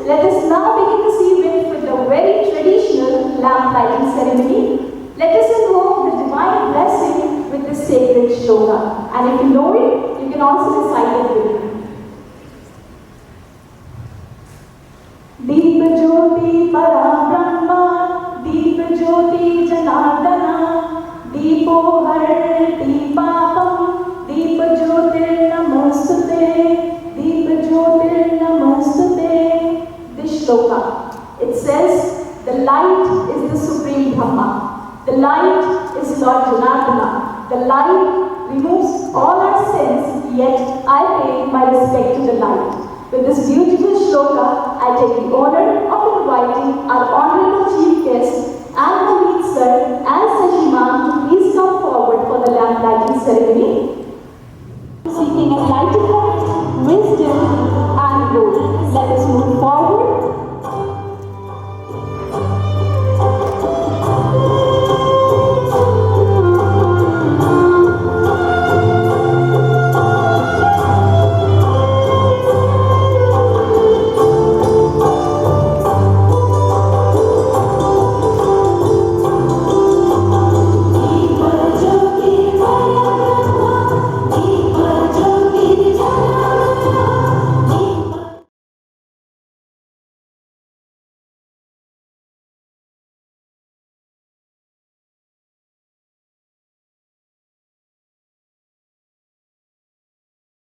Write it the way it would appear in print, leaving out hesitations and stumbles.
let us now begin this evening with a very traditional lamp lighting ceremony. Let us invoke the divine blessing with this sacred shloka. And if you know it, you can also recite it with me. Deep Jyoti Para Brahma, Deep Jyoti Janardana, Deepo Harti Papam, Deep Jyotir Namastute, Deep Jyotir Namastute. This shloka, it says, the light is the supreme Brahma. The light is Lord Janardana. The light removes all our sins, yet I pay my respect to the light. With this beautiful shloka, I take you